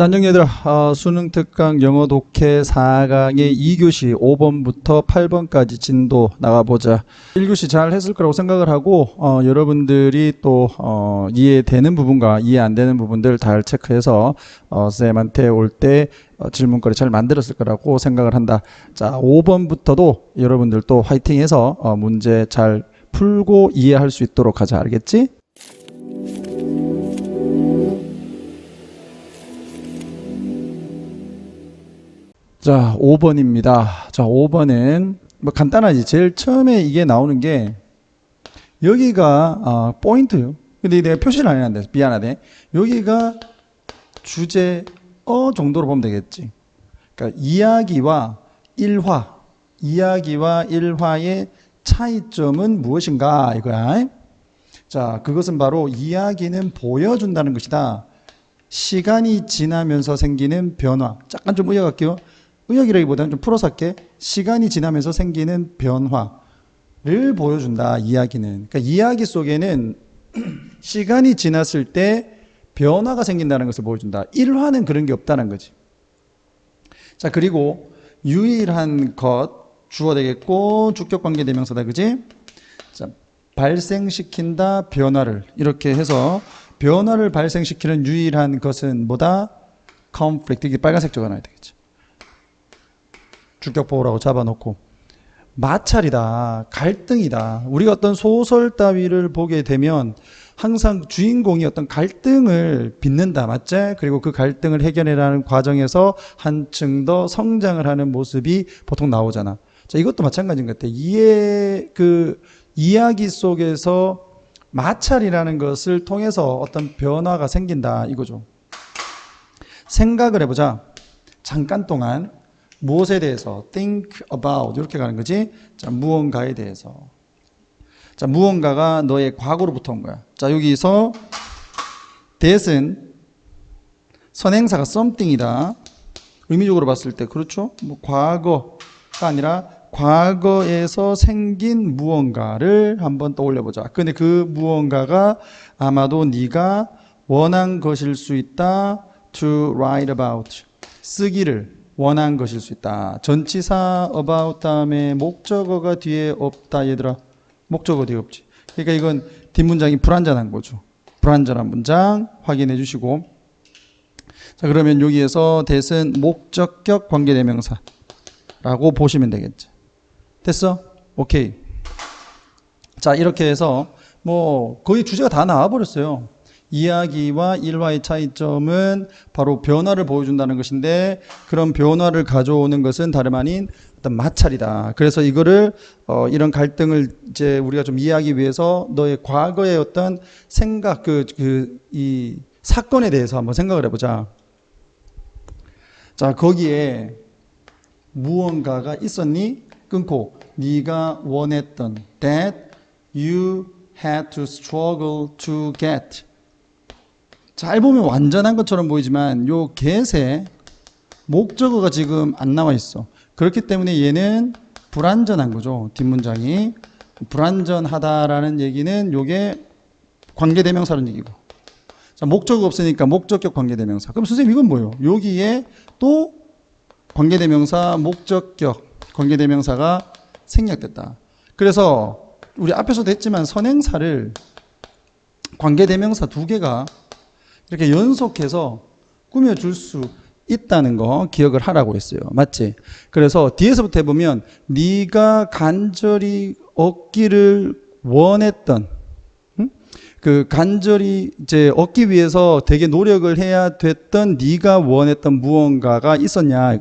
자, 안녕 얘들아. 수능 특강 영어 독해 4강의 2교시 5번부터 8번까지 진도 나가보자. 1교시 잘 했을 거라고 생각을 하고 여러분들이 또 이해되는 부분과 이해 안 되는 부분들 잘 체크해서 쌤한테 올 때 질문거리 잘 만들었을 거라고 생각을 한다. 자, 5번부터도 여러분들 또 화이팅해서 문제 잘 풀고 이해할 수 있도록 하자. 알겠지? 자, 5번입니다. 자, 5번은 뭐 간단하지. 제일 처음에 이게 나오는 게 여기가 포인트요. 근데 내가 표시를 안 해놨는데 미안하네. 여기가 주제어 정도로 보면 되겠지. 그러니까 이야기와 일화의 차이점은 무엇인가 이거야. 자, 그것은 바로 이야기는 보여준다는 것이다. 시간이 지나면서 생기는 변화. 잠깐 좀 의역할게요. 의역이라기보다는 좀 풀어서 할게. 시간이 지나면서 생기는 변화를 보여준다. 이야기는. 그러니까 이야기 속에는 시간이 지났을 때 변화가 생긴다는 것을 보여준다. 일화는 그런 게 없다는 거지. 자, 그리고 유일한 것 주어 되겠고 주격관계대명사다. 그지? 자, 발생시킨다. 변화를 이렇게 해서 변화를 발생시키는 유일한 것은 뭐다? conflict. 이게 빨간색 적어놔야 되겠지. 주격보호라고 잡아놓고 마찰이다. 갈등이다. 우리가 어떤 소설 따위를 보게 되면 항상 주인공이 어떤 갈등을 빚는다. 맞지? 그리고 그 갈등을 해결해라는 과정에서 한층 더 성장을 하는 모습이 보통 나오잖아. 자, 이것도 마찬가지인 것 같아. 이야기 속에서 마찰이라는 것을 통해서 어떤 변화가 생긴다. 이거죠. 생각을 해보자. 잠깐 동안 무엇에 대해서 think about 이렇게 가는 거지. 자, 무언가에 대해서. 자, 무언가가 너의 과거로부터 온 거야. 자, 여기서 that은 선행사가 something이다. 의미적으로 봤을 때 그렇죠? 뭐 과거가 아니라 과거에서 생긴 무언가를 한번 떠올려 보자. 근데 그 무언가가 아마도 네가 원한 것일 수 있다. to write about. 쓰기를 원한 것일 수 있다. 전치사 about 다음에 목적어가 뒤에 없다. 얘들아. 목적어 뒤에 없지. 그러니까 이건 뒷문장이 불완전한 거죠. 불완전한 문장 확인해 주시고. 자, 그러면 여기에서 that은 목적격 관계대명사라고 보시면 되겠죠. 됐어? 오케이. 자, 이렇게 해서 뭐 거의 주제가 다 나와버렸어요. 이야기와 일화의 차이점은 바로 변화를 보여준다는 것인데 그런 변화를 가져오는 것은 다름 아닌 어떤 마찰이다. 그래서 이거를 이런 갈등을 이제 우리가 좀 이해하기 위해서 너의 과거의 어떤 생각 이 사건에 대해서 한번 생각을 해보자. 자, 거기에 무언가가 있었니? 끊고 네가 원했던 that you had to struggle to get. 잘 보면 완전한 것처럼 보이지만 요 get에 목적어가 지금 안 나와 있어. 그렇기 때문에 얘는 불완전한 거죠. 뒷문장이 불완전하다라는 얘기는 요게 관계대명사라는 얘기고. 자, 목적어 없으니까 목적격 관계대명사. 그럼 선생님 이건 뭐예요? 여기에 또 관계대명사 목적격 관계대명사가 생략됐다. 그래서 우리 앞에서도 했지만 선행사를 관계대명사 두 개가 이렇게 연속해서 꾸며줄 수 있다는 거 기억을 하라고 했어요. 맞지? 그래서 뒤에서부터 해보면 네가 간절히 얻기를 원했던 그 간절히 이제 얻기 위해서 되게 노력을 해야 됐던 네가 원했던 무언가가 있었냐?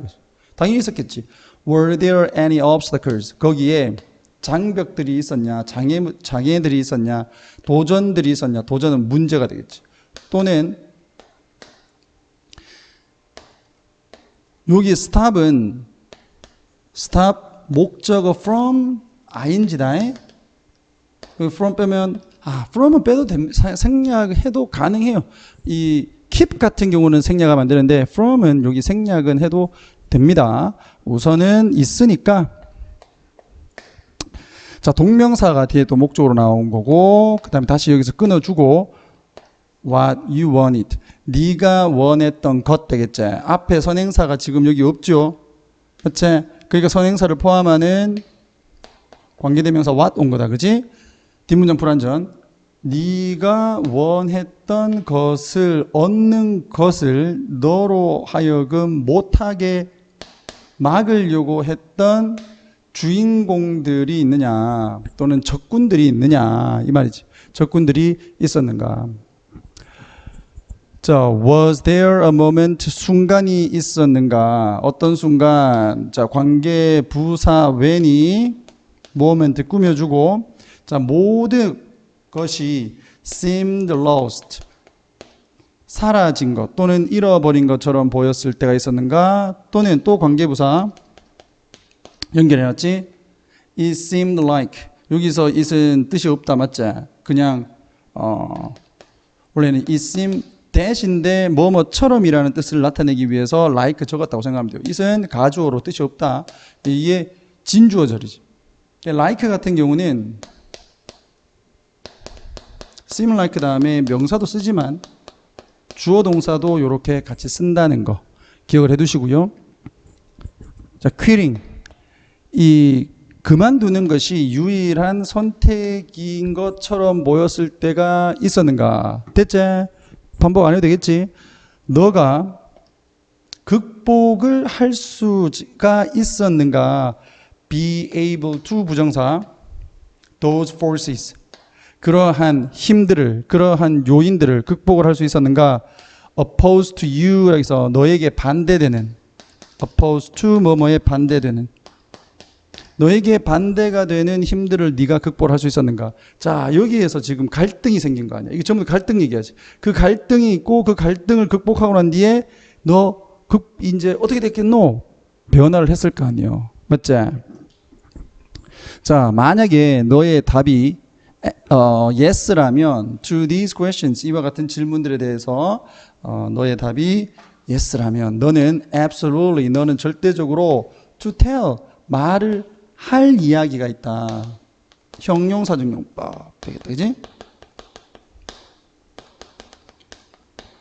당연히 있었겠지. Were there any obstacles? 거기에 장벽들이 있었냐? 장애들이 있었냐? 도전들이 있었냐? 도전은 문제가 되겠지. 또는 여기 stop은 stop 목적어 from ing다. from 빼면 from은 빼도 생략해도 가능해요. 이 keep 같은 경우는 생략하면 안 되는데 from은 여기 생략은 해도 됩니다. 우선은 있으니까. 자, 동명사가 뒤에 또 목적으로 나온 거고 그 다음에 다시 여기서 끊어주고 what you wanted. 네가 원했던 것 되겠지. 앞에 선행사가 지금 여기 없죠. 그치? 그러니까 선행사를 포함하는 관계대명사 what 온 거다. 그지? 뒷문장 불완전. 네가 원했던 것을 얻는 것을 너로 하여금 못하게 막으려고 했던 주인공들이 있느냐 또는 적군들이 있느냐 이 말이지. 적군들이 있었는가. 자, was there a moment 순간이 있었는가? 어떤 순간? 자, 관계 부사 when이 moment 꾸며주고 자, 모든 것이 seemed lost 사라진 것 또는 잃어버린 것처럼 보였을 때가 있었는가? 또는 또 관계부사 연결해놨지? It seemed like 여기서 it은 뜻이 없다 맞지? 그냥 원래는 it seemed that인데 뭐뭐처럼이라는 뜻을 나타내기 위해서 like 적었다고 생각하면 돼요. it은 가주어로 뜻이 없다. 이게 진주어절이지. like 같은 경우는 seem like 다음에 명사도 쓰지만 주어 동사도 이렇게 같이 쓴다는 거 기억을 해두시고요. 자, quitting 이 그만두는 것이 유일한 선택인 것처럼 보였을 때가 있었는가? 됐지? 반복 안 해도 되겠지? 너가 극복을 할 수가 있었는가? Be able to 부정사 those forces 그러한 힘들을 그러한 요인들을 극복을 할 수 있었는가? Opposed to you 여기서 너에게 반대되는 Opposed to 뭐뭐에 반대되는 너에게 반대가 되는 힘들을 네가 극복을 할 수 있었는가? 자, 여기에서 지금 갈등이 생긴 거 아니야? 이게 전부 갈등 얘기하지. 그 갈등이 있고 그 갈등을 극복하고 난 뒤에 너 이제 어떻게 됐겠노? 변화를 했을 거 아니에요. 맞지? 자, 만약에 너의 답이 yes라면 to these questions 이와 같은 질문들에 대해서 너의 답이 yes라면 너는 absolutely 너는 절대적으로 to tell 말을 할 이야기가 있다. 형용사중용법 되겠다. 그지?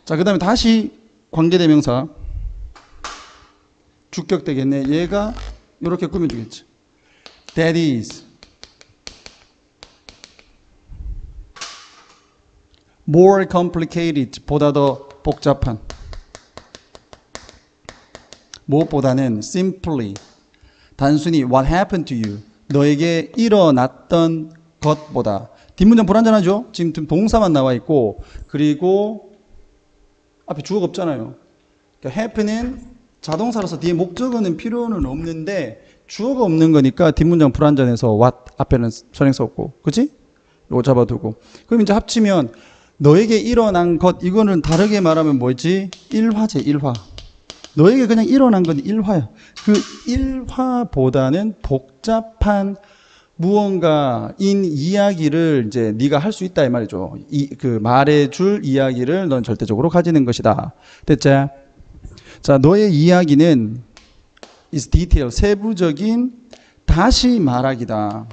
자, 그 다음에 다시 관계대명사 주격 되겠네. 얘가 이렇게 꾸며주겠지. That is more complicated 보다 더 복잡한 무엇보다는 simply 단순히 what happened to you 너에게 일어났던 것보다 뒷문장 불완전하죠? 지금 동사만 나와 있고 그리고 앞에 주어가 없잖아요. 그러니까 happen은 자동사라서 뒤에 목적어는 필요는 없는데 주어가 없는 거니까 뒷문장 불완전해서 what 앞에는 선행사 없고 그치? 이거 잡아두고 그럼 이제 합치면 너에게 일어난 것 이거는 다르게 말하면 뭐지? 일화제 일화 너에게 그냥 일어난 건 일화야. 그 일화보다는 복잡한 무언가인 이야기를 이제 네가 할 수 있다 이 말이죠. 그 말해줄 이야기를 넌 절대적으로 가지는 것이다. 됐지? 자, 너의 이야기는 is detail 세부적인 다시 말하기다.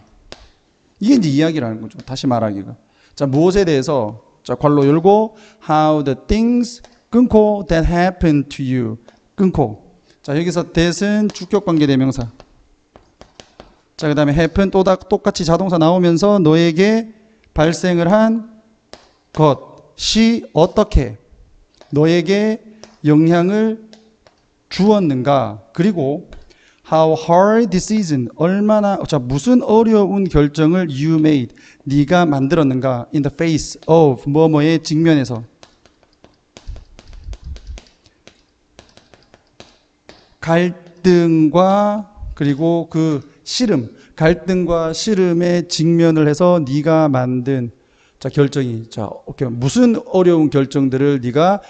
이게 이제 이야기라는 거죠. 다시 말하기가. 자, 무엇에 대해서 자, 괄호 열고 how the things 끊고 that happened to you 끊고 자 여기서 that은 주격관계대명사 자 그 다음에 happen 똑같이 자동사 나오면서 너에게 발생을 한 것이 어떻게 너에게 영향을 주었는가 그리고 how hard decision 얼마나 자 무슨 어려운 결정을 you made 네가 만들었는가 in the face of 뭐뭐의 직면에서 갈등과 그리고 그 씨름 갈등과 씨름에 직면을 해서 네가 만든 자 결정이 자 오케이 무슨 어려운 결정들을 네가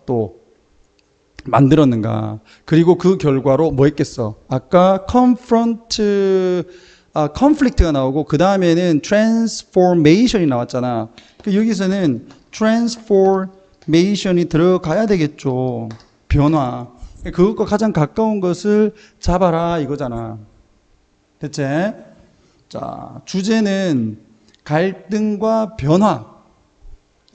또 만들었는가 그리고 그 결과로 뭐 했겠어 아까 conflict가 나오고 그 다음에는 transformation이 나왔잖아 여기서는 transformation이 들어가야 되겠죠 변화 그것과 가장 가까운 것을 잡아라 이거잖아 됐지? 자 주제는 갈등과 변화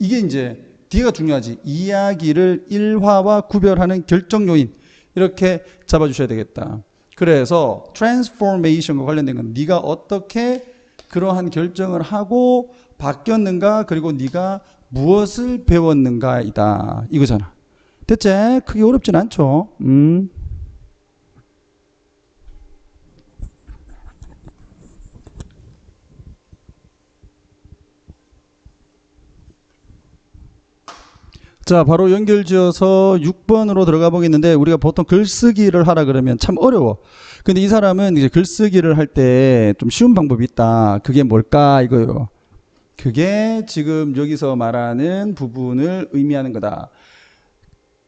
이게 이제 뒤가 중요하지. 이야기를 일화와 구별하는 결정 요인. 이렇게 잡아주셔야 되겠다. 그래서 트랜스포메이션과 관련된 건 네가 어떻게 그러한 결정을 하고 바뀌었는가, 그리고 네가 무엇을 배웠는가이다. 이거잖아. 됐지? 크게 어렵진 않죠. 자, 바로 연결지어서 6번으로 들어가 보겠는데, 우리가 보통 글쓰기를 하라 그러면 참 어려워. 근데 이 사람은 이제 글쓰기를 할 때 좀 쉬운 방법이 있다. 그게 뭘까? 이거요. 그게 지금 여기서 말하는 부분을 의미하는 거다.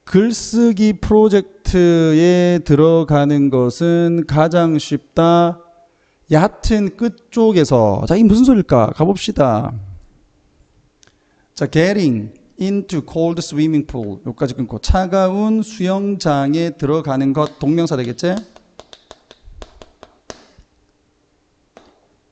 글쓰기 프로젝트에 들어가는 것은 가장 쉽다. 얕은 끝쪽에서. 자, 이게 무슨 소리일까? 가봅시다. 자, getting into cold swimming pool. 여기까지 끊고 차가운 수영장에 들어가는 것. 동명사 되겠지?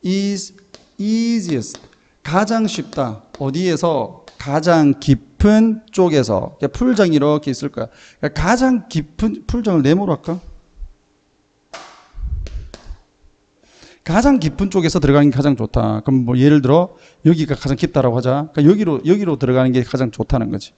is easiest. 가장 쉽다. 어디에서? 가장 깊은 쪽에서. 풀장이 이렇게 있을 거야. 그러니까 가장 깊은 풀장을 네모로 할까? 가장 깊은 쪽에서 들어가는 게 가장 좋다. 그럼 뭐 예를 들어 여기가 가장 깊다라고 하자. 그러니까 여기로 들어가는 게 가장 좋다는 거지.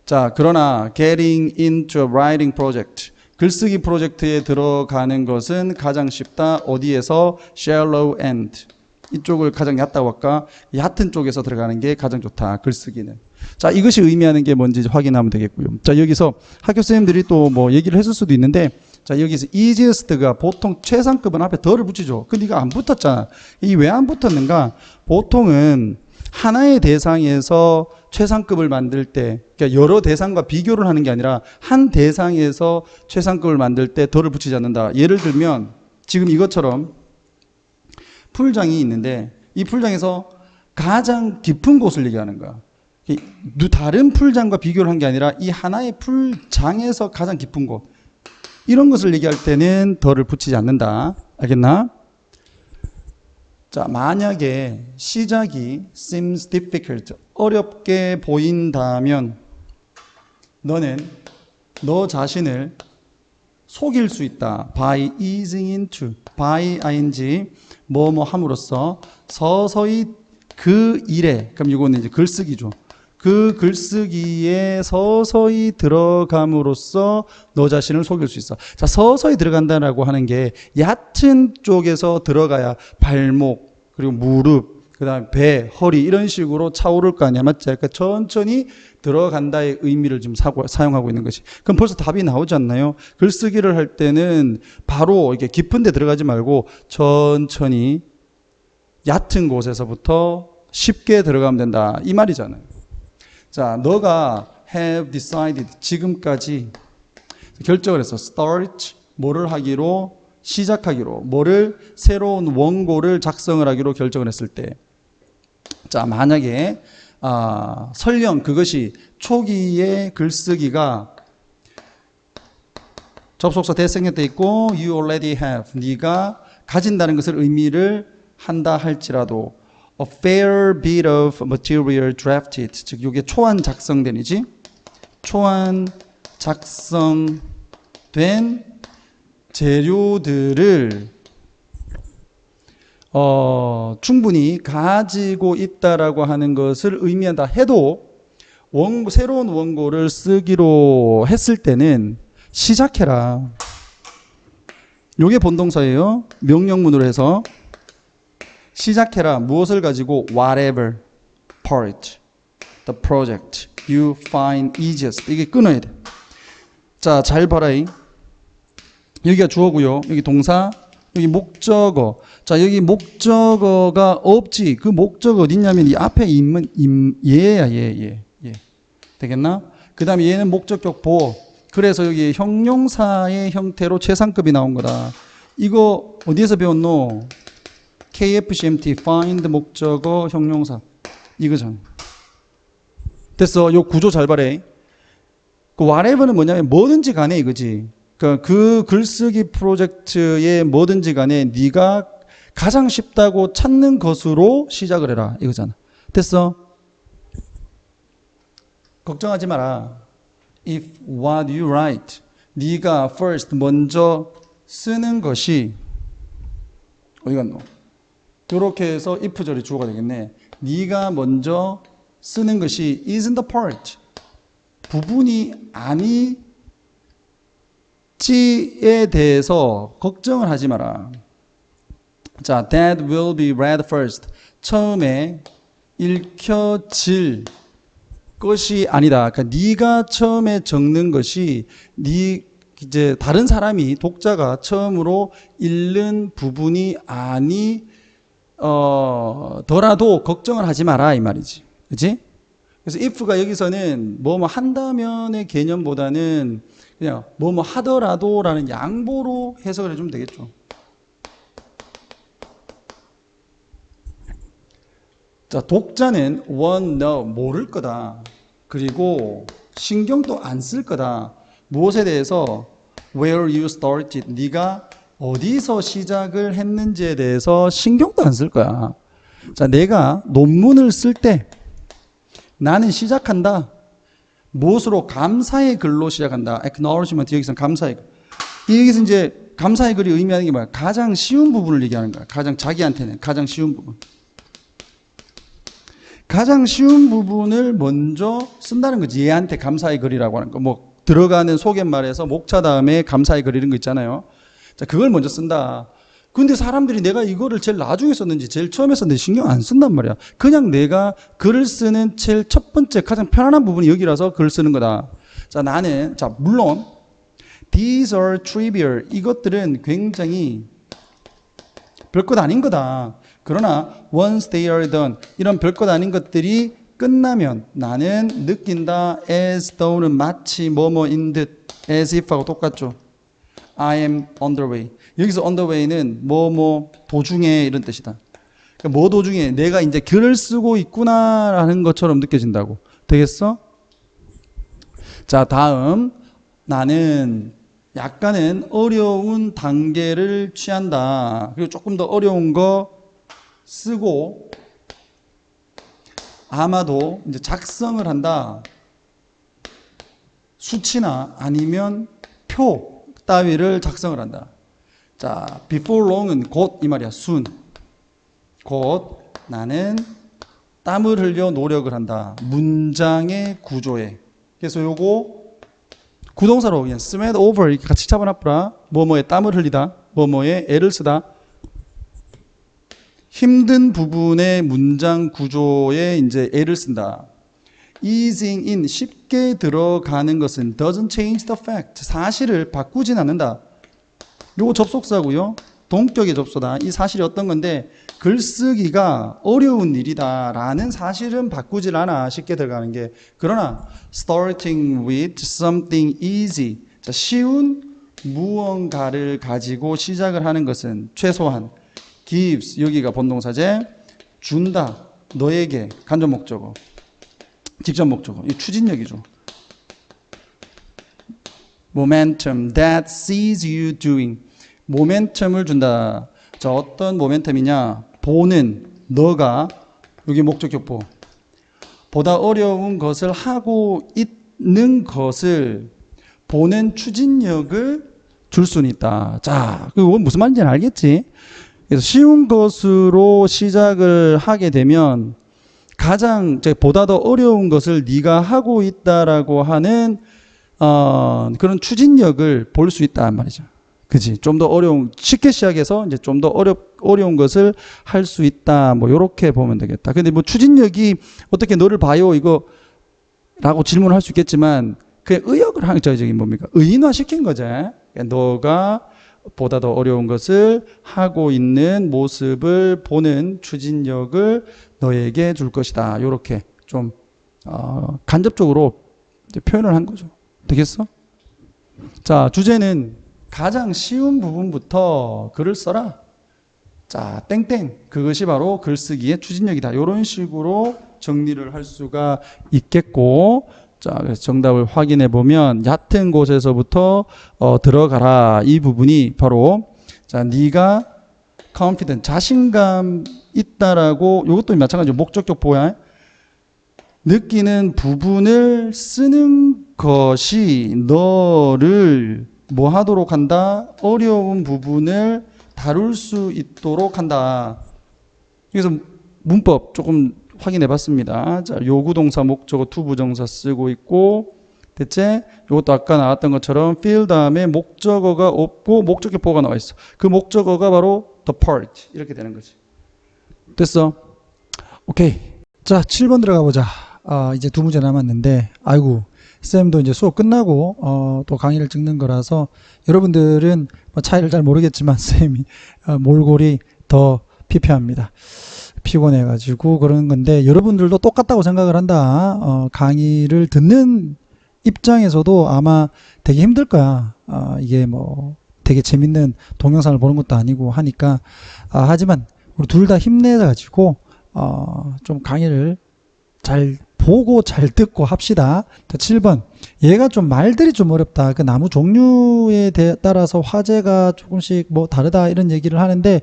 자, 그러나 getting into a writing project. 글쓰기 프로젝트에 들어가는 것은 가장 쉽다. 어디에서? shallow end. 이쪽을 가장 얕다고 할까? 얕은 쪽에서 들어가는 게 가장 좋다. 글쓰기는. 자, 이것이 의미하는 게 뭔지 확인하면 되겠고요. 자, 여기서 학교 선생님들이 또 뭐 얘기를 했을 수도 있는데, 자, 여기서 easiest가 보통 최상급은 앞에 더를 붙이죠. 근데 이거 안 붙었잖아. 이 왜 안 붙었는가? 보통은 하나의 대상에서 최상급을 만들 때, 그러니까 여러 대상과 비교를 하는 게 아니라 한 대상에서 최상급을 만들 때 더를 붙이지 않는다. 예를 들면 지금 이것처럼 풀장이 있는데 이 풀장에서 가장 깊은 곳을 얘기하는 거야. 다른 풀장과 비교를 한 게 아니라 이 하나의 풀장에서 가장 깊은 곳. 이런 것을 얘기할 때는 더를 붙이지 않는다. 알겠나? 자, 만약에 시작이 seems difficult, 어렵게 보인다면 너는 너 자신을 속일 수 있다. by easing into, by ing, 뭐뭐 함으로써 서서히 그 일에, 그럼 이거는 이제 글쓰기죠. 그 글쓰기에 서서히 들어감으로써 너 자신을 속일 수 있어. 자, 서서히 들어간다라고 하는 게 얕은 쪽에서 들어가야 발목, 그리고 무릎, 그 다음에 배, 허리 이런 식으로 차오를 거 아니야. 맞지? 그러니까 천천히 들어간다의 의미를 지금 사용하고 있는 것이. 그럼 벌써 답이 나오지 않나요? 글쓰기를 할 때는 바로 이렇게 깊은 데 들어가지 말고 천천히 얕은 곳에서부터 쉽게 들어가면 된다. 이 말이잖아요. 자, 너가 have decided, 지금까지 결정을 했어. start, 뭐를 하기로? 시작하기로. 뭐를? 새로운 원고를 작성을 하기로 결정을 했을 때. 자, 만약에 설령 그것이 초기의 글쓰기가 접속사 대생에 돼 있고 you already have, 네가 가진다는 것을 의미를 한다 할지라도 a fair bit of material drafted, 즉 이게 초안 작성된이지, 초안 작성된 재료들을 충분히 가지고 있다라고 하는 것을 의미한다 해도 새로운 원고를 쓰기로 했을 때는 시작해라. 요게 본동사예요. 명령문으로 해서 시작해라. 무엇을 가지고? whatever part the project you find easiest. 이게 끊어야 돼. 자, 잘 봐라. 여기가 주어고요. 여기 동사, 여기 목적어. 자, 여기 목적어가 없지. 그 목적어 어딨냐면 이 앞에 있는 얘야, 얘. 되겠나? 그 다음에 얘는 목적격 보어. 그래서 여기 형용사의 형태로 최상급이 나온 거다. 이거 어디에서 배웠노? KFCMT, find 목적어 형용사. 이거잖아. 됐어. 요 구조 잘 봐래. 그 whatever는 뭐냐면 뭐든지 간에 이거지. 그 글쓰기 프로젝트의 뭐든지 간에 네가 가장 쉽다고 찾는 것으로 시작을 해라. 이거잖아. 됐어? 걱정하지 마라. If what you write, 네가 first 먼저 쓰는 것이 어디 갔노? 이렇게 해서 if절이 주어가 되겠네. 네가 먼저 쓰는 것이 isn't the part. 부분이 아니지에 대해서 걱정을 하지 마라. 자, that will be read first. 처음에 읽혀질 것이 아니다. 그러니까 네가 처음에 적는 것이 이제 다른 사람이 독자가 처음으로 읽는 부분이 더라도 걱정을 하지 마라 이 말이지. 그렇지? 그래서 if가 여기서는 뭐뭐 한다면의 개념보다는 그냥 뭐뭐 하더라도라는 양보로 해석을 해주면 되겠죠. 자, 독자는 won't know, 모를 거다. 그리고 신경도 안 쓸 거다. 무엇에 대해서? Where you started, 네가 어디서 시작을 했는지에 대해서 신경도 안 쓸 거야. 자, 내가 논문을 쓸 때 나는 시작한다. 무엇으로? 감사의 글로 시작한다. acknowledgement, 여기서 감사의 글. 여기서 이제 감사의 글이 의미하는 게 뭐야? 가장 쉬운 부분을 얘기하는 거야. 가장 자기한테는 가장 쉬운 부분. 가장 쉬운 부분을 먼저 쓴다는 거지. 얘한테 감사의 글이라고 하는 거. 뭐 들어가는 소개말에서 목차 다음에 감사의 글 이런 거 있잖아요. 자, 그걸 먼저 쓴다. 근데 사람들이 내가 이거를 제일 나중에 썼는지 제일 처음에 썼는지 신경 안 쓴단 말이야. 그냥 내가 글을 쓰는 제일 첫 번째 가장 편안한 부분이 여기라서 글을 쓰는 거다. 자, 나는 물론 these are trivial. 이것들은 굉장히 별것 아닌 거다. 그러나 once they are done, 이런 별것 아닌 것들이 끝나면 나는 느낀다. as though는 마치 뭐뭐인 듯, as if하고 똑같죠. I am on the way. 여기서 on the way는 뭐뭐 도중에 이런 뜻이다. 그러니까 뭐 도중에 내가 이제 글을 쓰고 있구나라는 것처럼 느껴진다고. 되겠어? 자, 다음 나는 약간은 어려운 단계를 취한다. 그리고 조금 더 어려운 거 쓰고 아마도 이제 작성을 한다. 수치나 아니면 표 따위를 작성을 한다. 자, before long은 곧 이 말이야. soon. 곧 나는 땀을 흘려 노력을 한다. 문장의 구조에. 그래서 요거 구동사로 그냥 sweat over 이렇게 같이 잡아놔보라. 뭐뭐에 땀을 흘리다. 뭐뭐에 애를 쓰다. 힘든 부분의 문장 구조에 이제 애를 쓴다. easing in, 쉽게 들어가는 것은 doesn't change the fact, 사실을 바꾸진 않는다. 요거 접속사고요. 동격의 접소다. 이 사실이 어떤 건데 글쓰기가 어려운 일이다 라는 사실은 바꾸질 않아. 쉽게 들어가는 게. 그러나 starting with something easy, 자, 쉬운 무언가를 가지고 시작을 하는 것은 최소한 gives, 여기가 본동사제, 준다, 너에게, 간접 목적어, 직접 목적어, 이 추진력이죠. momentum that sees you doing, 모멘텀을 준다. 자, 어떤 모멘텀이냐? 보는, 너가, 여기 목적격보, 보다 어려운 것을 하고 있는 것을 보는 추진력을 줄 수는 있다. 자, 그건 무슨 말인지는 알겠지? 그래서 쉬운 것으로 시작을 하게 되면 가장 보다 더 어려운 것을 네가 하고 있다라고 하는 그런 추진력을 볼 수 있단 말이죠. 그지? 좀 더 어려운, 쉽게 시작해서 이제 좀 더 어려운 것을 할 수 있다. 뭐 요렇게 보면 되겠다. 근데 뭐 추진력이 어떻게 너를 봐요? 이거라고 질문할 수 있겠지만 그냥 의역을 하는 저기 뭡니까? 의인화 시킨 거지. 그러니까 너가 보다 더 어려운 것을 하고 있는 모습을 보는 추진력을 너에게 줄 것이다. 요렇게 좀 간접적으로 이제 표현을 한 거죠. 되겠어? 자, 주제는 가장 쉬운 부분부터 글을 써라. 자, 땡땡. 그것이 바로 글쓰기의 추진력이다. 이런 식으로 정리를 할 수가 있겠고, 자, 그래서 정답을 확인해 보면 얕은 곳에서부터 들어가라. 이 부분이 바로 자, 네가 confident, 자신감 있다라고, 이것도 마찬가지로 목적격 보야. 느끼는 부분을 쓰는 것이 너를 뭐 하도록 한다? 어려운 부분을 다룰 수 있도록 한다. 그래서 문법 조금 확인해 봤습니다. 자, 요구동사, 목적어, 투부정사 쓰고 있고, 대체 이것도 아까 나왔던 것처럼 feel 다음에 목적어가 없고 목적격 보호가 나와 있어. 그 목적어가 바로 the part 이렇게 되는 거지. 됐어? 오케이. 자, 7번 들어가 보자. 이제 두 문제 남았는데, 아이고, 쌤도 이제 수업 끝나고 또 강의를 찍는 거라서 여러분들은 뭐 차이를 잘 모르겠지만 쌤이 몰골이 더 피폐합니다. 피곤해가지고 그러는 건데, 여러분들도 똑같다고 생각을 한다. 강의를 듣는 입장에서도 아마 되게 힘들 거야. 이게 뭐 되게 재밌는 동영상을 보는 것도 아니고 하니까. 하지만 우리 둘 다 힘내가지고 좀 강의를 잘 보고 잘 듣고 합시다. 7번. 얘가 좀 말들이 좀 어렵다. 그 나무 종류에 따라서 화제가 조금씩 뭐 다르다 이런 얘기를 하는데,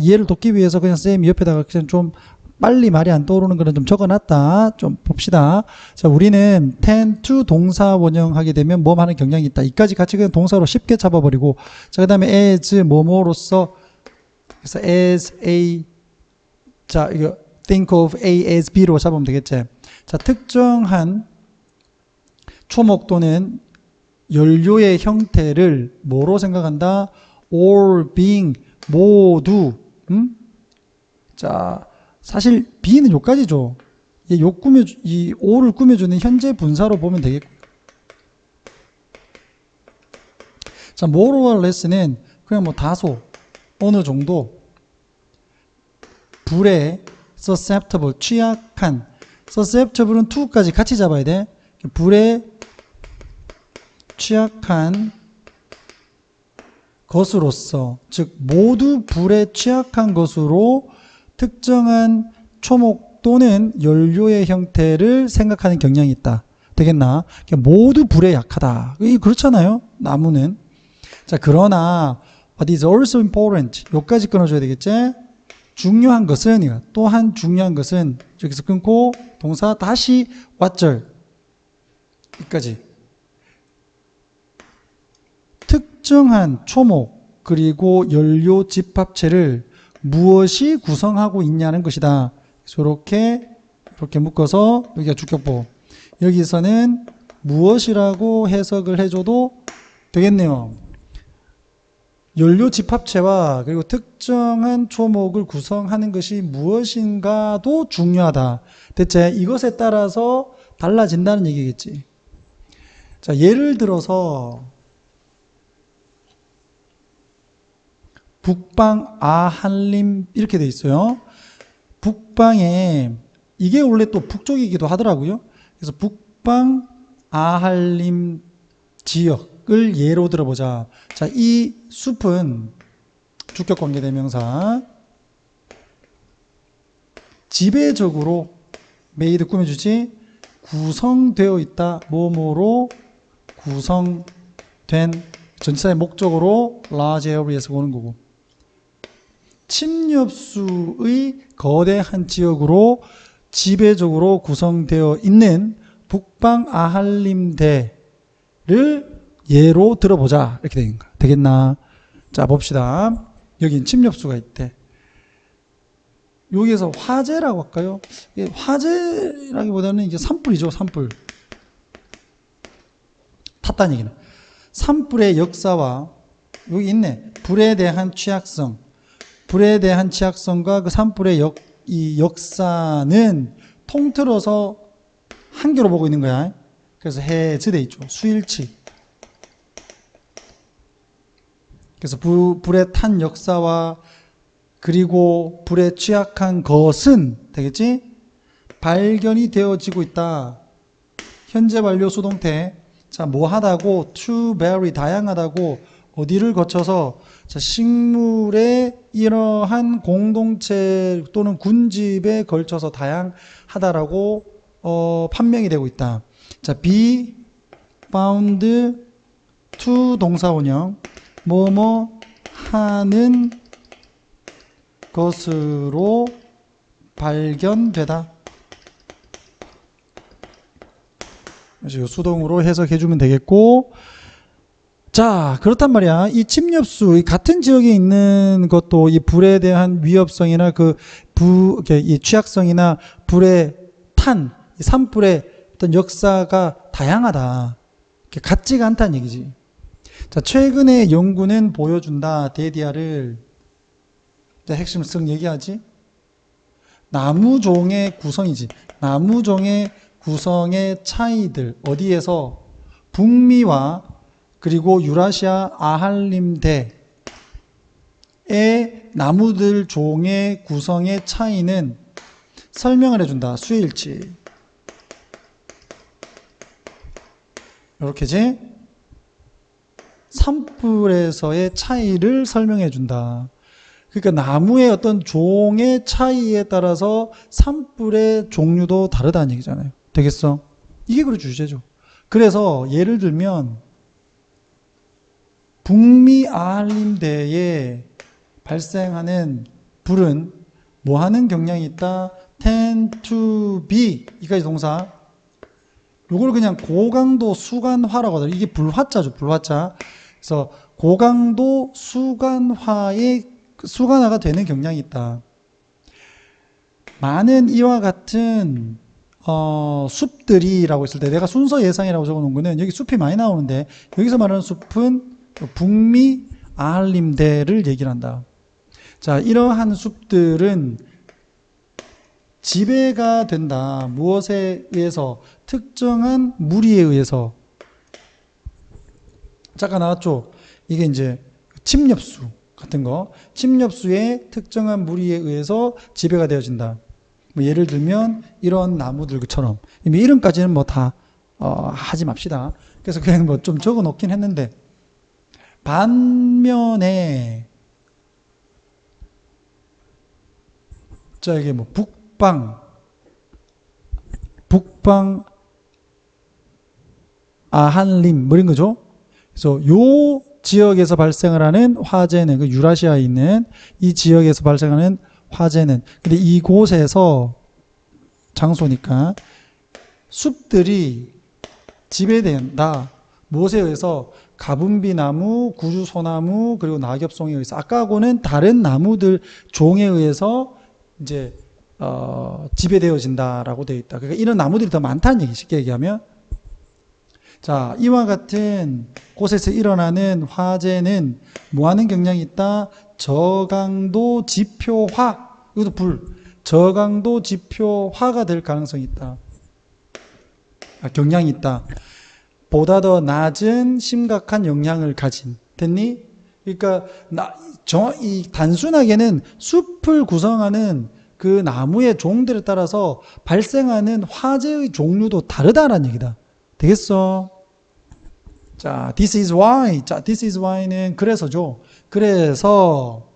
이해를 돕기 위해서 그냥 쌤이 옆에다가 그냥 좀 빨리 말이 안 떠오르는 거는 좀 적어놨다. 좀 봅시다. 자, 우리는 tend to 동사 원형 하게 되면 뭐 하는 경향이 있다. 이까지 같이 그냥 동사로 쉽게 잡아버리고, 자, 그 다음에 as 뭐뭐로서, 그래서 as a, 자, 이거 think of A as B로 잡으면 되겠지. 자, 특정한 초목 또는 연료의 형태를 뭐로 생각한다? all, being, 모두. 자, 사실 B는 요까지죠. 이 all을 꾸며주는 현재 분사로 보면 되겠고. 자, more or less는 그냥 뭐 다소, 어느 정도, 불에 susceptible, 취약한. susceptible은 to까지 같이 잡아야 돼. 불에 취약한 것으로서, 즉 모두 불에 취약한 것으로 특정한 초목 또는 연료의 형태를 생각하는 경향이 있다. 되겠나? 모두 불에 약하다. 그렇잖아요. 나무는. 자, 그러나 but is also important. 여기까지 끊어줘야 되겠지? 중요한 것은, 또한 중요한 것은, 여기서 끊고 동사 다시 왓절 여기까지. 특정한 초목 그리고 연료 집합체를 무엇이 구성하고 있냐는 것이다. 이렇게 묶어서 여기가 주격보. 여기서는 무엇이라고 해석을 해줘도 되겠네요. 연료 집합체와 그리고 특정한 초목을 구성하는 것이 무엇인가도 중요하다. 대체 이것에 따라서 달라진다는 얘기겠지. 자, 예를 들어서 북방 아한림 이렇게 돼 있어요. 북방에 이게 원래 또 북쪽이기도 하더라고요. 그래서 북방 아한림 지역을 예로 들어보자. 자, 이 숲은 주격관계대명사 지배적으로 메이드 꾸며주지 구성되어 있다. 뭐뭐로 구성된 전치사의 목적으로 large area에서 오는 거고, 침엽수의 거대한 지역으로 지배적으로 구성되어 있는 북방 아할림대를 예로 들어보자. 이렇게 되겠나? 자, 봅시다. 여긴 침엽수가 있대. 여기에서 화재라고 할까요? 화재라기보다는 이게 산불이죠, 산불. 탔다는 얘기는. 산불의 역사와, 여기 있네. 불에 대한 취약성. 불에 대한 취약성과 그 산불의 이 역사는 통틀어서 한 개로 보고 있는 거야. 그래서 해즈돼 있죠. 수일치. 그래서 불에 탄 역사와 그리고 불에 취약한 것은 되겠지? 발견이 되어지고 있다. 현재 완료 수동태. 자, 뭐 하다고, to very 다양하다고, 어디를 거쳐서, 자, 식물의 이러한 공동체 또는 군집에 걸쳐서 다양하다라고 판명이 되고 있다. 자, be found to 동사원형 뭐뭐 하는 것으로 발견되다. 그래서 수동으로 해석해주면 되겠고, 자, 그렇단 말이야. 이 침엽수, 이 같은 지역에 있는 것도 이 불에 대한 위협성이나 이 취약성이나 불의 이 산불의 어떤 역사가 다양하다. 같지가 않다는 얘기지. 자, 최근의 연구는 보여준다. 데디아를. 자, 핵심을 쓱 얘기하지. 나무종의 구성이지. 나무종의 구성의 차이들. 어디에서? 북미와 그리고 유라시아 아할림대의 나무들 종의 구성의 차이는 설명을 해준다. 수일치. 이렇게지? 산불에서의 차이를 설명해준다. 그러니까 나무의 어떤 종의 차이에 따라서 산불의 종류도 다르다는 얘기잖아요. 되겠어? 이게 그런 주제죠. 그래서 예를 들면 북미 아할림대에 발생하는 불은 뭐 하는 경향이 있다? tend to be 이까지 동사. 요걸 그냥 고강도 수간화라고 하더라고요. 이게 불화자죠. 불화자. 그래서 고강도 수간화가 되는 경향이 있다. 많은 이와 같은 숲들이라고 했을 때 내가 순서 예상이라고 적어놓은 거는 여기 숲이 많이 나오는데 여기서 말하는 숲은 북미 아할림대를 얘기를 한다. 자, 이러한 숲들은 지배가 된다. 무엇에 의해서? 특정한 무리에 의해서. 잠깐 나왔죠? 이게 이제 침엽수 같은 거. 침엽수의 특정한 무리에 의해서 지배가 되어진다. 뭐 예를 들면 이런 나무들처럼. 이름까지는 뭐 다 하지 맙시다. 그래서 그냥 뭐 좀 적어 놓긴 했는데 반면에 자 이게 뭐 북방 아한림 뭐 이런 거죠. 그래서 요 지역에서 발생을 하는 화재는 그 유라시아에 있는 이 지역에서 발생하는 화재는 근데 이곳에서 장소니까 숲들이 지배된다. 무엇에 의해서? 가분비나무, 구주소나무, 그리고 낙엽송에 의해서. 아까하고는 다른 나무들 종에 의해서 이제 지배되어진다라고 되어 있다. 그러니까 이런 나무들이 더 많다는 얘기, 쉽게 얘기하면. 자, 이와 같은 곳에서 일어나는 화재는 뭐 하는 경향이 있다? 저강도 지표화. 이것도 저강도 지표화가 될 가능성이 있다. 경향이 있다. 보다 더 낮은 심각한 영향을 가진. 됐니? 그러니까 단순하게는 숲을 구성하는 그 나무의 종들에 따라서 발생하는 화재의 종류도 다르다라는 얘기다. 되겠어? 자, this is why. 자, this is why는 그래서죠. 그래서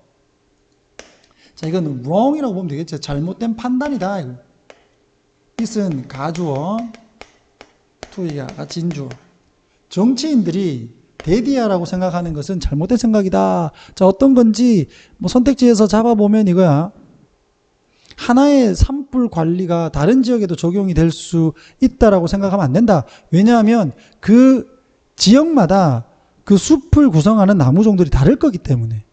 자, 이건 wrong이라고 보면 되겠죠. 잘못된 판단이다. this은 가주어, to가 진주어. 정치인들이 데디아라고 생각하는 것은 잘못된 생각이다. 자, 어떤 건지 뭐 선택지에서 잡아보면 이거야. 하나의 산불 관리가 다른 지역에도 적용이 될 수 있다라고 생각하면 안 된다. 왜냐하면 그 지역마다 그 숲을 구성하는 나무종들이 다를 거기 때문에.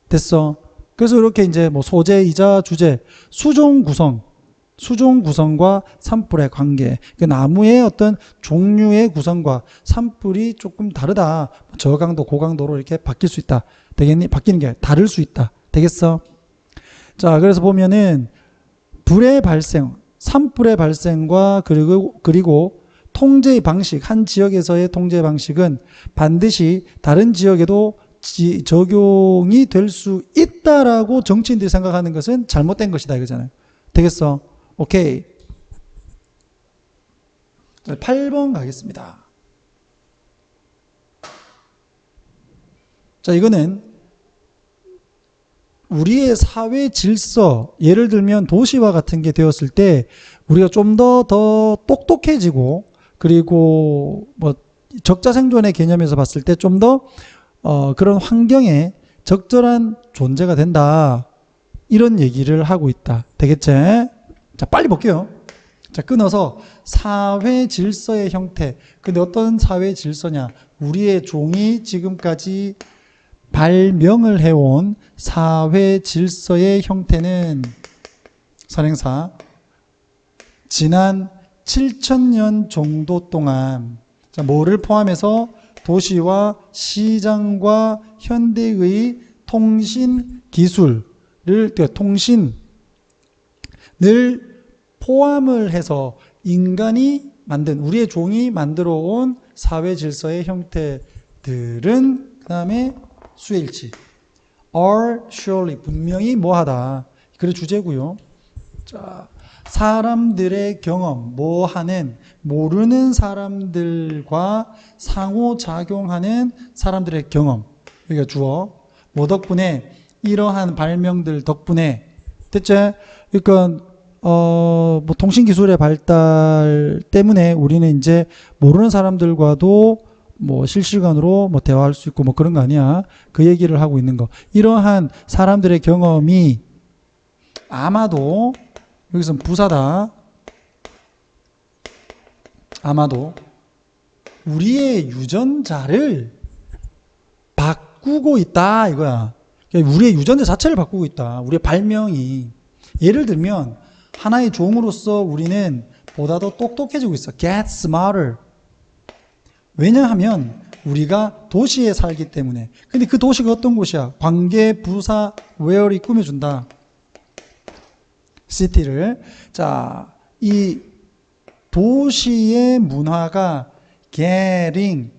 됐어? 그래서 이렇게 이제 뭐 소재이자 주제, 수종 구성과 산불의 관계, 그 나무의 어떤 종류의 구성과 산불이 조금 다르다. 저강도, 고강도로 이렇게 바뀔 수 있다. 되겠니? 바뀌는 게 다를 수 있다. 되겠어? 자, 그래서 보면은 불의 발생, 산불의 발생과 그리고 통제의 방식, 한 지역에서의 통제 방식은 반드시 다른 지역에도 적용이 될 수 있다라고 정치인들이 생각하는 것은 잘못된 것이다 이거잖아요. 되겠어? 오케이. 8번 가겠습니다. 자, 이거는 우리의 사회 질서, 예를 들면 도시화 같은 게 되었을 때 우리가 좀 더 똑똑해지고 그리고 뭐 적자생존의 개념에서 봤을 때 좀 더 그런 환경에 적절한 존재가 된다. 이런 얘기를 하고 있다. 되겠지? 자, 빨리 볼게요. 자, 끊어서 사회 질서의 형태. 근데 어떤 사회 질서냐? 우리의 종이 지금까지 발명을 해온 사회 질서의 형태는 선행사 지난 7,000년 정도 동안 자, 뭐를 포함해서 도시와 시장과 현대의 통신 기술을 통신을 포함을 해서 인간이 만든 우리의 종이 만들어 온 사회 질서의 형태들은 그 다음에 수일치 are surely 분명히 뭐하다 그래 주제고요. 자, 사람들의 경험 뭐하는 모르는 사람들과 상호작용하는 사람들의 경험 여기가 주어 뭐 덕분에 이러한 발명들 덕분에 됐죠? 그러니까 뭐 통신기술의 발달 때문에 우리는 이제 모르는 사람들과도 뭐 실시간으로 뭐 대화할 수 있고 뭐 그런 거 아니야. 그 얘기를 하고 있는 거. 이러한 사람들의 경험이 아마도 여기서는 부사다. 아마도 우리의 유전자를 바꾸고 있다 이거야. 우리의 유전자 자체를 바꾸고 있다. 우리의 발명이. 예를 들면 하나의 종으로서 우리는 보다 더 똑똑해지고 있어. Get smarter. 왜냐하면 우리가 도시에 살기 때문에. 근데 그 도시가 어떤 곳이야? 관계, 부사, where이 꾸며준다. city를. 자, 이 도시의 문화가 getting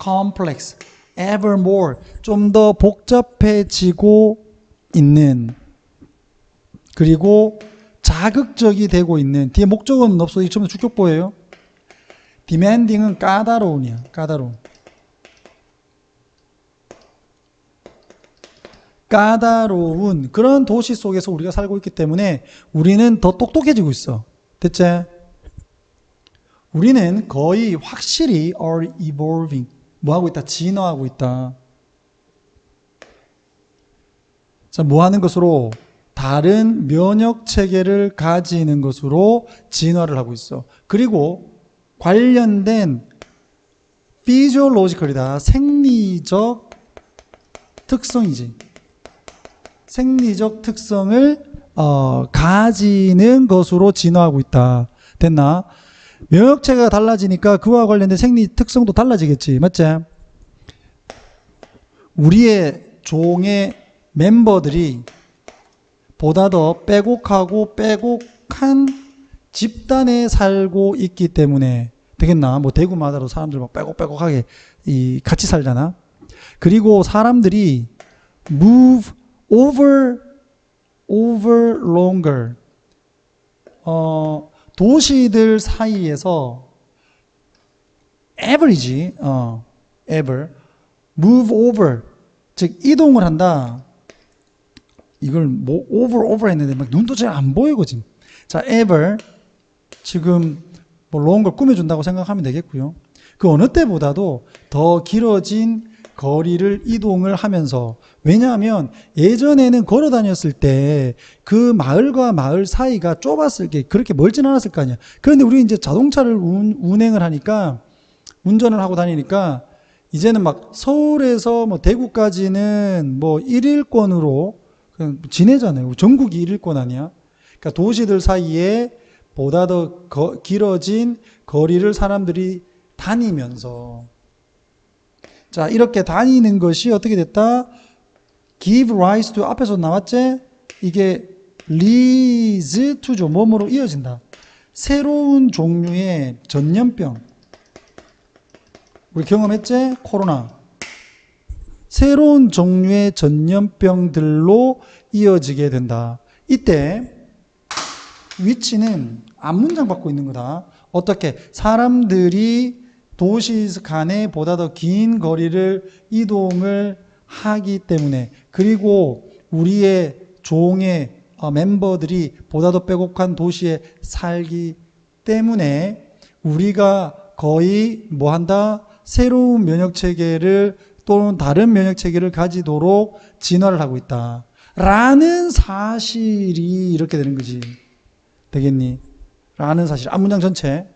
complex, ever more, 좀 더 복잡해지고 있는 그리고 자극적이 되고 있는 뒤에 목적어는 없어. 이 처음에 주격보예요. demanding은 까다로운이야. 까다로운. 까다로운 그런 도시 속에서 우리가 살고 있기 때문에 우리는 더 똑똑해지고 있어. 됐지? 우리는 거의 확실히 are evolving. 뭐 하고 있다? 진화하고 있다. 자, 뭐 하는 것으로? 다른 면역 체계를 가지는 것으로 진화를 하고 있어. 그리고 관련된 physiological이다. 생리적 특성이지. 생리적 특성을 가지는 것으로 진화하고 있다. 됐나? 면역체계가 달라지니까 그와 관련된 생리 특성도 달라지겠지. 맞지? 우리의 종의 멤버들이 보다 더 빼곡하고 빼곡한 집단에 살고 있기 때문에 되겠나? 뭐 대구마다도 사람들 막 빼곡빼곡하게 같이 살잖아. 그리고 사람들이 move over longer. 도시들 사이에서 average, move over, 즉 이동을 한다. 이걸 뭐 over 했는데 막 눈도 잘 안 보이고 지금. 자, ever 지금 뭐 longer 꾸며준다고 생각하면 되겠고요. 그 어느 때보다도 더 길어진 거리를 이동을 하면서 왜냐하면 예전에는 걸어 다녔을 때 그 마을과 마을 사이가 좁았을 게 그렇게 멀진 않았을 거 아니야. 그런데 우리 이제 자동차를 운행을 하니까 운전을 하고 다니니까 이제는 막 서울에서 뭐 대구까지는 뭐 1일권으로 그냥 지내잖아요. 전국이 1일권 아니야. 그러니까 도시들 사이에 보다 더 길어진 거리를 사람들이 다니면서 자, 이렇게 다니는 것이 어떻게 됐다? give rise to 앞에서 나왔지? 이게 leads to죠. 뭐뭐로 이어진다. 새로운 종류의 전염병. 우리 경험했지? 코로나. 새로운 종류의 전염병들로 이어지게 된다. 이때 위치는 앞문장 받고 있는 거다. 어떻게? 사람들이 도시 간에 보다 더 긴 거리를 이동을 하기 때문에 그리고 우리의 종의 멤버들이 보다 더 빼곡한 도시에 살기 때문에 우리가 거의 뭐 한다? 새로운 면역체계를 또는 다른 면역체계를 가지도록 진화를 하고 있다. 라는 사실이 이렇게 되는 거지. 되겠니? 라는 사실, 앞문장 전체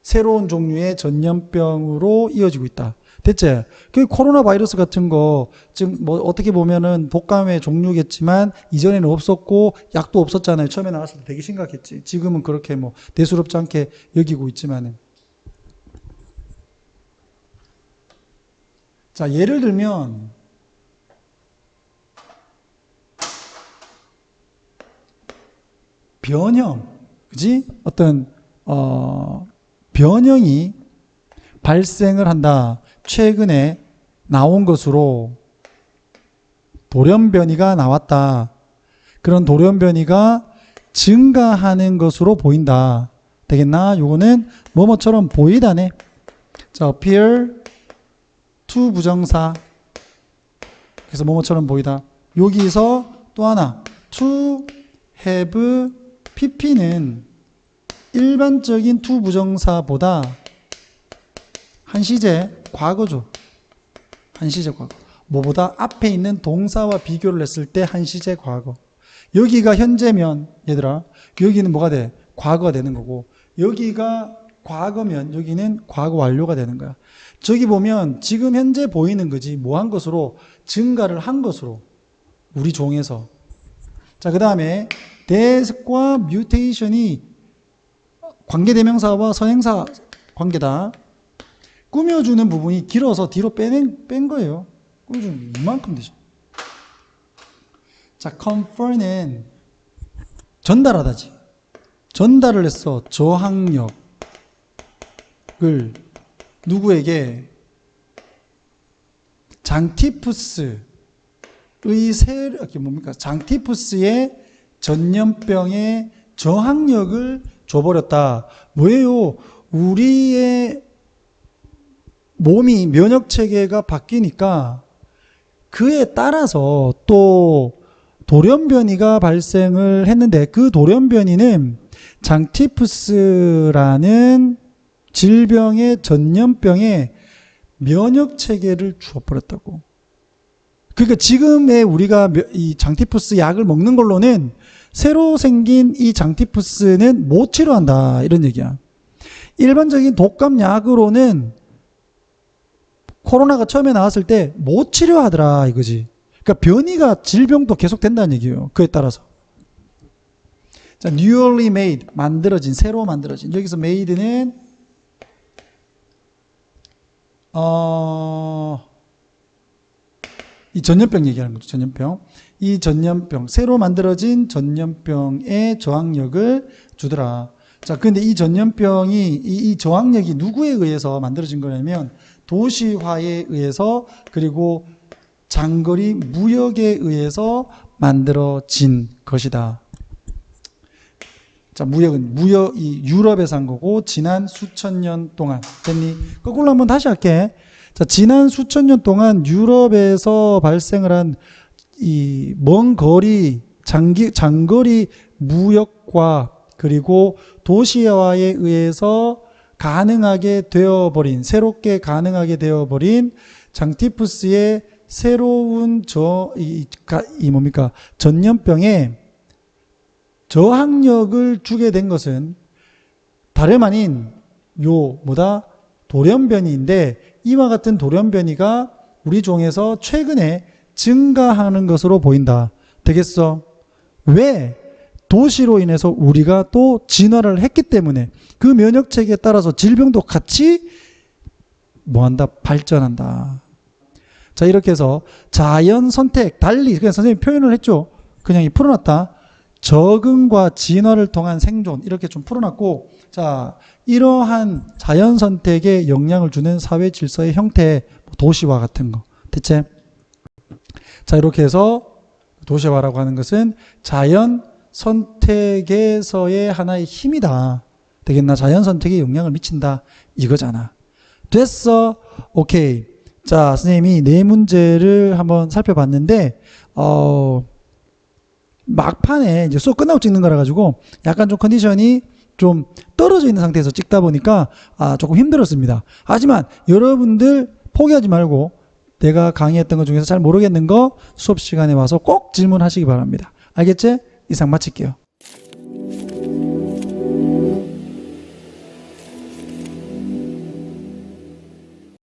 새로운 종류의 전염병으로 이어지고 있다. 됐지? 그 코로나 바이러스 같은 거 지금 뭐 어떻게 보면은 독감의 종류겠지만 이전에는 없었고 약도 없었잖아요. 처음에 나왔을 때 되게 심각했지. 지금은 그렇게 뭐 대수롭지 않게 여기고 있지만은. 자, 예를 들면 변형, 그지? 어떤 변형이 발생을 한다. 최근에 나온 것으로 돌연변이가 나왔다. 그런 돌연변이가 증가하는 것으로 보인다. 되겠나? 요거는 뭐뭐처럼 보이다네. 자, appear to 부정사. 그래서 뭐뭐처럼 보이다. 여기서 또 하나 to have pp는 일반적인 to 부정사보다 한시제 과거죠. 한시제 과거. 뭐보다 앞에 있는 동사와 비교를 했을 때 한시제 과거. 여기가 현재면 얘들아 여기는 뭐가 돼? 과거가 되는 거고 여기가 과거면 여기는 과거 완료가 되는 거야. 저기 보면 지금 현재 보이는 거지 뭐 한 것으로 증가를 한 것으로 우리 종에서. 자, 그 다음에 that과 mutation이 관계대명사와 선행사 관계다. 꾸며주는 부분이 길어서 뒤로 뺀 거예요. 꾸며주는 이만큼 되죠. 자, confer는 전달하다지. 전달을 했어. 저항력을 누구에게? 장티푸스의 뭡니까? 장티푸스의 전염병의 저항력을 줘버렸다. 뭐예요? 우리의 몸이 면역체계가 바뀌니까 그에 따라서 또 돌연변이가 발생을 했는데 그 돌연변이는 장티푸스라는 질병의 전염병의 면역체계를 주어버렸다고. 그러니까 지금의 우리가 이 장티푸스 약을 먹는 걸로는 새로 생긴 이 장티푸스는 못 치료한다 이런 얘기야. 일반적인 독감 약으로는 코로나가 처음에 나왔을 때 못 치료하더라 이거지. 그러니까 변이가 질병도 계속 된다는 얘기예요. 그에 따라서. 자, newly made 만들어진, 새로 만들어진. 여기서 made는 이 전염병 얘기하는 거죠. 전염병. 이 전염병, 새로 만들어진 전염병의 저항력을 주더라. 자, 근데 이 전염병이, 이 저항력이 누구에 의해서 만들어진 거냐면 도시화에 의해서 그리고 장거리 무역에 의해서 만들어진 것이다. 자, 무역은 이 유럽에서 한 거고 지난 수천 년 동안. 됐니? 거꾸로 한번 다시 할게. 자, 지난 수천 년 동안 유럽에서 발생을 한 이 먼 거리 장거리 무역과 그리고 도시화에 의해서 새롭게 가능하게 되어버린 장티푸스의 새로운 전염병에 저항력을 주게 된 것은 다름 아닌 돌연변이인데 이와 같은 돌연변이가 우리 종에서 최근에 증가하는 것으로 보인다. 되겠어? 왜? 도시로 인해서 우리가 또 진화를 했기 때문에 그 면역체계에 따라서 질병도 같이 뭐한다? 발전한다. 자, 이렇게 해서 자연 선택, 달리, 그냥 선생님이 표현을 했죠. 그냥 풀어놨다. 적응과 진화를 통한 생존, 이렇게 좀 풀어놨고, 자, 이러한 자연 선택에 영향을 주는 사회 질서의 형태, 도시화 같은 거. 대체? 자, 이렇게 해서 도시화라고 하는 것은 자연 선택에서의 하나의 힘이다. 되겠나? 자연 선택에 영향을 미친다. 이거잖아. 됐어? 오케이. 자, 선생님이 네 문제를 한번 살펴봤는데, 막판에 이제 수업 끝나고 찍는 거라 가지고 약간 좀 컨디션이 좀 떨어져 있는 상태에서 찍다 보니까 조금 힘들었습니다. 하지만 여러분들 포기하지 말고 내가 강의했던 것 중에서 잘 모르겠는 거 수업 시간에 와서 꼭 질문하시기 바랍니다. 알겠지? 이상 마칠게요.